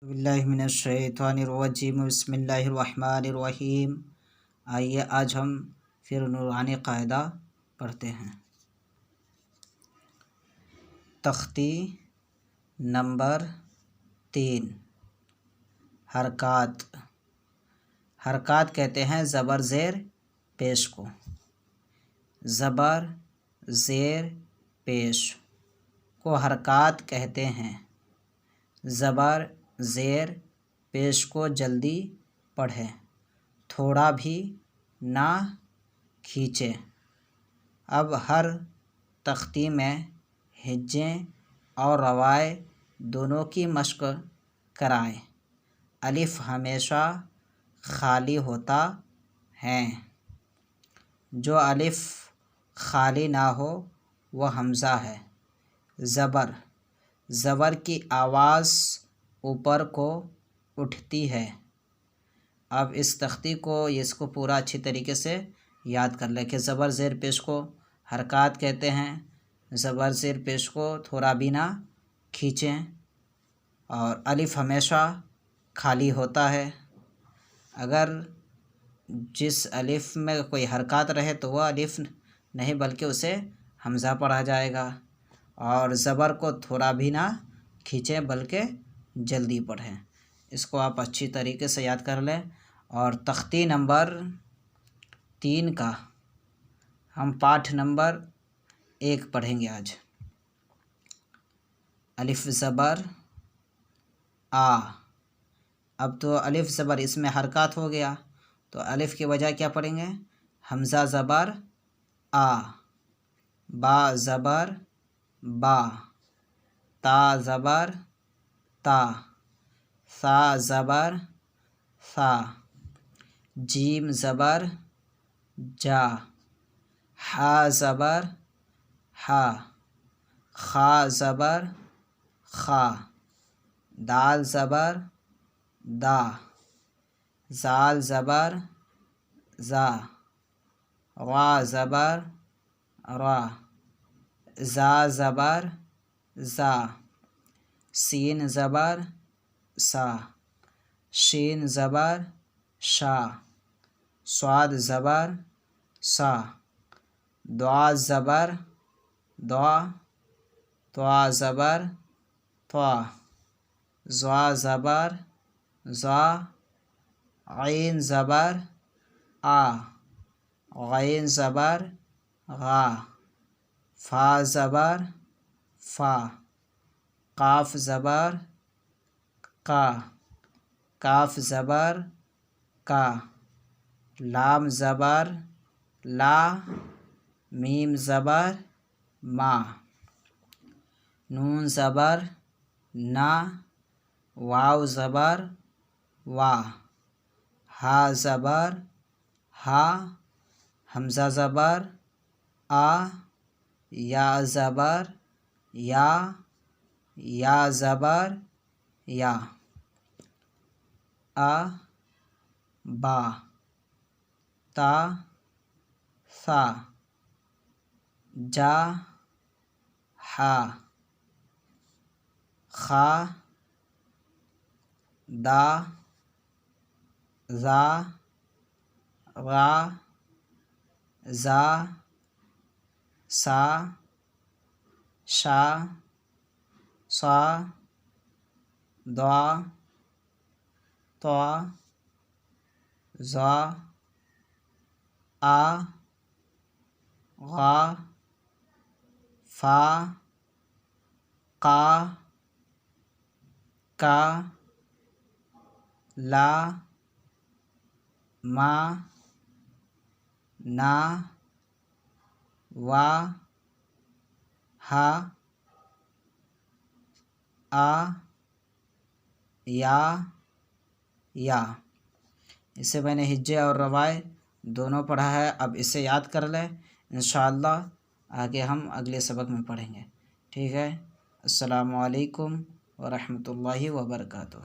باللہ من الشیطان الرجیم بسم اللہ الرحمن الرحیم۔ آئیے آج ہم پھر نورانی قاعدہ پڑھتے ہیں۔ تختی نمبر 3، حرکات۔ حرکات کہتے ہیں زبر زیر پیش کو۔ زبر زیر پیش کو حرکات کہتے ہیں۔ زبر زیر پیش کو جلدی پڑھیں، تھوڑا بھی نہ کھینچیں۔ اب ہر تختی میں ہجیں اور روائے دونوں کی مشق کرائیں۔ الف ہمیشہ خالی ہوتا ہے، جو الف خالی نہ ہو وہ حمزہ ہے۔ زبر، زبر کی آواز اوپر کو اٹھتی ہے۔ اب اس تختی کو پورا اچھی طریقے سے یاد کر لیں کہ زبر زیر پیش کو حرکات کہتے ہیں۔ زبر زیر پیش کو تھوڑا بھی نہ کھینچیں، اور الف ہمیشہ خالی ہوتا ہے۔ اگر جس الف میں کوئی حرکات رہے تو وہ الف نہیں بلکہ اسے حمزہ پڑھا جائے گا، اور زبر کو تھوڑا بھی نہ کھینچیں بلکہ جلدی پڑھیں۔ اس کو آپ اچھی طریقے سے یاد کر لیں۔ اور تختی نمبر 3 کا ہم پاٹھ نمبر 1 پڑھیں گے آج۔ الف زبر آ۔ اب تو الف زبر اس میں حرکات ہو گیا، تو الف کی وجہ کیا پڑھیں گے؟ حمزہ زبر آ، با زبر با، تا زبر تا، ثا زبر ثا، جیم زبر جا، حا زبر ہا، خا زبر خا، دال زبر دا، زال زبر زا، را زبر را، زا زبر زا، سین زبر سا، شین زبر شا، صاد زبر سا، دعا زبر دعا، طا زبر طا، ظا زبر ظا، عین زبر آ، غین زبر غا، فا زبر فا، قاف زبر قا، کاف زبر کا، لام زبر لا، میم زبر ما، نون زبر نا، واو زبر وا، ہا زبر ہا، حمزہ زبر آ، یا زبر یا، یا زبر یا، آ با، تا ثا، جا ہا، خا دا، ذا را، زا سا، شا صا، دعا طا، ظا آ، غا، فا، قا، کا، لا، ما، نا، وا، ہا، آ، یا۔ اسے میں نے ہجے اور روائے دونوں پڑھا ہے، اب اسے یاد کر لیں۔ انشاءاللہ آگے ہم اگلے سبق میں پڑھیں گے۔ ٹھیک ہے، السلام علیکم ورحمۃ اللہ وبرکاتہ۔